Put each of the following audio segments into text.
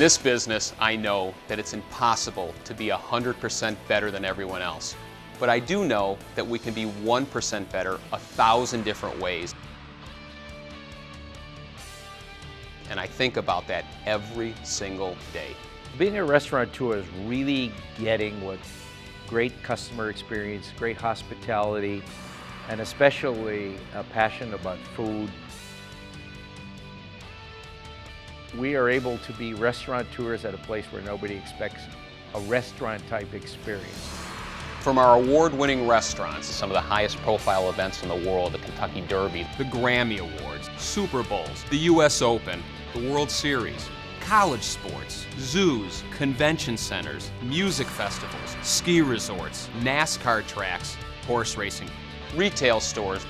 this business, I know that it's impossible to be 100% better than everyone else. But I do know that we can be 1% better 1,000 different ways. And I think about that every single day. Being a restaurateur is really getting what great customer experience, great hospitality, and especially a passion about food. We are able to be restaurateurs at a place where nobody expects a restaurant-type experience. From our award-winning restaurants to some of the highest profile events in the world, the Kentucky Derby, the Grammy Awards, Super Bowls, the US Open, the World Series, college sports, zoos, convention centers, music festivals, ski resorts, NASCAR tracks, horse racing, retail stores.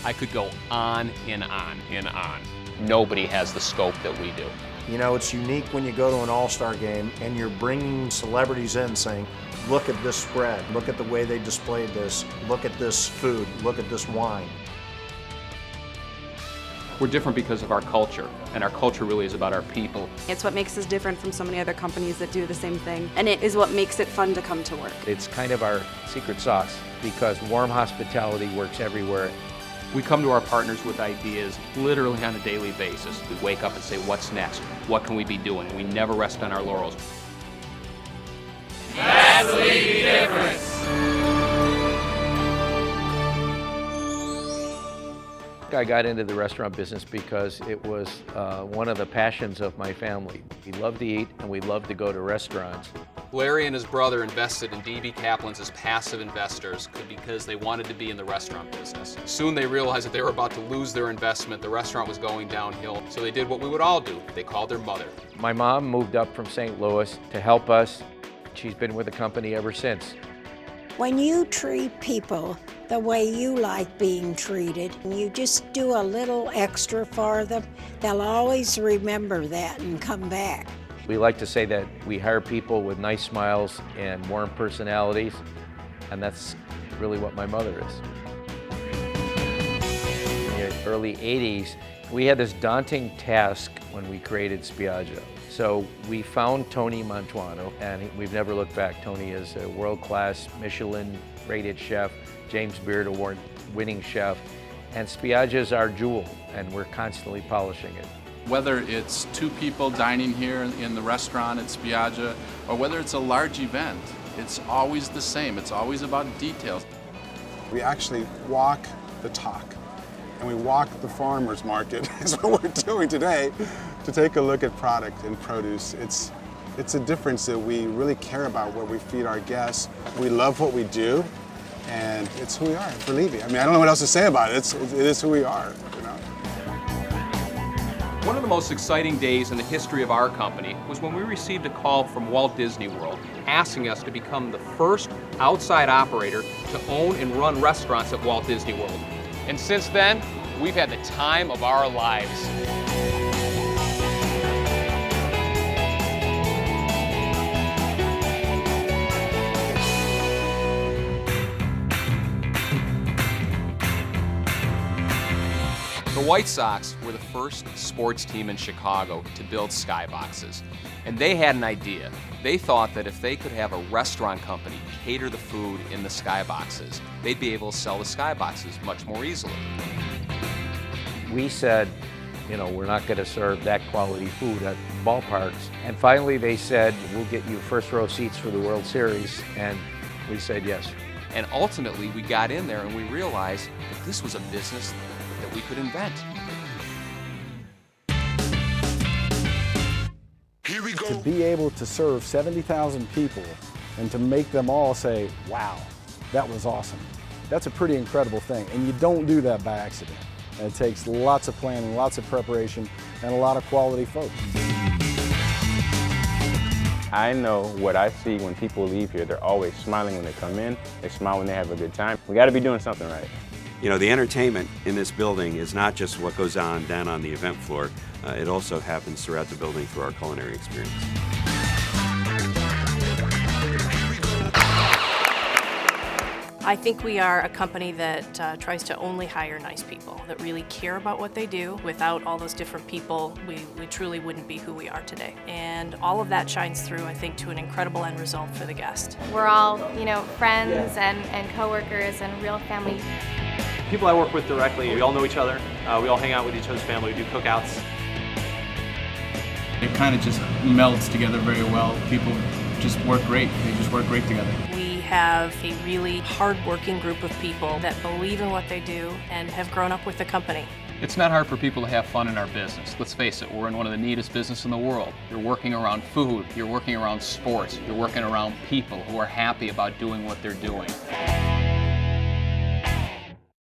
I could go on and on and on. Nobody has the scope that we do. You know, it's unique when you go to an all-star game and you're bringing celebrities in saying, look at this spread, look at the way they displayed this, look at this food, look at this wine. We're different because of our culture, and our culture really is about our people. It's what makes us different from so many other companies that do the same thing, and it is what makes it fun to come to work. It's kind of our secret sauce because warm hospitality works everywhere. We come to our partners with ideas literally on a daily basis. We wake up and say, what's next? What can we be doing? We never rest on our laurels. That's the Levy difference. I got into the restaurant business because it was one of the passions of my family. We love to eat and we love to go to restaurants. Larry and his brother invested in D.B. Kaplan's as passive investors because they wanted to be in the restaurant business. Soon they realized that they were about to lose their investment. The restaurant was going downhill, so they did what we would all do. They called their mother. My mom moved up from St. Louis to help us. She's been with the company ever since. When you treat people the way you like being treated, and you just do a little extra for them, they'll always remember that and come back. We like to say that we hire people with nice smiles and warm personalities, and that's really what my mother is. In the early 80s, we had this daunting task when we created Spiaggia. So we found Tony Mantuano, and we've never looked back. Tony is a world-class Michelin-rated chef, James Beard Award-winning chef, and Spiaggia is our jewel, and we're constantly polishing it. Whether it's two people dining here in the restaurant at Spiaggia, or whether it's a large event, it's always the same. It's always about details. We actually walk the talk, and we walk the farmer's market, is what we're doing today, to take a look at product and produce. It's a difference that we really care about where we feed our guests. We love what we do, and it's who we are for Levy. I mean, I don't know what else to say about it. It is who we are, you know? One of the most exciting days in the history of our company was when we received a call from Walt Disney World asking us to become the first outside operator to own and run restaurants at Walt Disney World. And since then, we've had the time of our lives. The White Sox were the first sports team in Chicago to build skyboxes, and they had an idea. They thought that if they could have a restaurant company cater the food in the skyboxes, they'd be able to sell the skyboxes much more easily. We said, you know, we're not going to serve that quality food at ballparks. And finally they said, we'll get you first row seats for the World Series, and we said yes. And ultimately we got in there and we realized that this was a business that we could invent. Here we go. To be able to serve 70,000 people and to make them all say, wow, that was awesome. That's a pretty incredible thing, and you don't do that by accident. And it takes lots of planning, lots of preparation, and a lot of quality folks. I know what I see when people leave here. They're always smiling when they come in. They smile when they have a good time. We got to be doing something right. You know, the entertainment in this building is not just what goes on down on the event floor. It also happens throughout the building through our culinary experience. I think we are a company that tries to only hire nice people that really care about what they do. Without all those different people, we truly wouldn't be who we are today. And all of that shines through, I think, to an incredible end result for the guest. We're all, friends and coworkers and real family. People I work with directly, we all know each other. We all hang out with each other's family. We do cookouts. It kind of just melds together very well. People just work great. They just work great together. We have a really hard-working group of people that believe in what they do and have grown up with the company. It's not hard for people to have fun in our business. Let's face it, we're in one of the neatest businesses in the world. You're working around food, you're working around sports, you're working around people who are happy about doing what they're doing.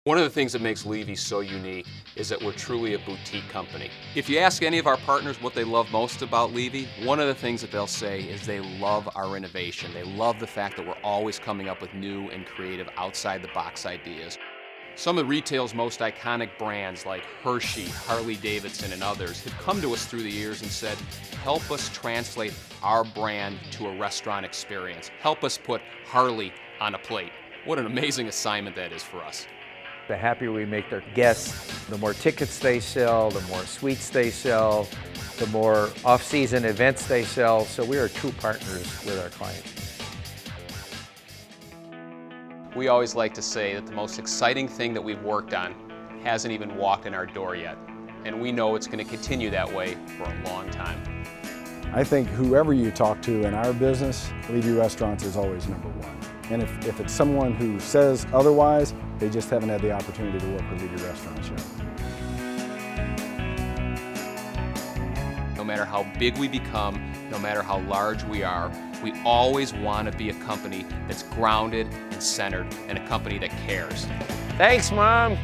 One of the things that makes Levy so unique is that we're truly a boutique company. If you ask any of our partners what they love most about Levy, one of the things that they'll say is they love our innovation. They love the fact that we're always coming up with new and creative outside-the-box ideas. Some of retail's most iconic brands like Hershey, Harley-Davidson, and others have come to us through the years and said, help us translate our brand to a restaurant experience. Help us put Harley on a plate. What an amazing assignment that is for us. The happier we make their guests, the more tickets they sell, the more suites they sell, the more off-season events they sell. So we are true partners with our clients. We always like to say that the most exciting thing that we've worked on hasn't even walked in our door yet. And we know it's going to continue that way for a long time. I think whoever you talk to in our business, Levy Restaurants is always number one. And if it's someone who says otherwise, they just haven't had the opportunity to work with Levy Restaurants yet. No matter how big we become, no matter how large we are, we always want to be a company that's grounded and centered and a company that cares. Thanks, Mom.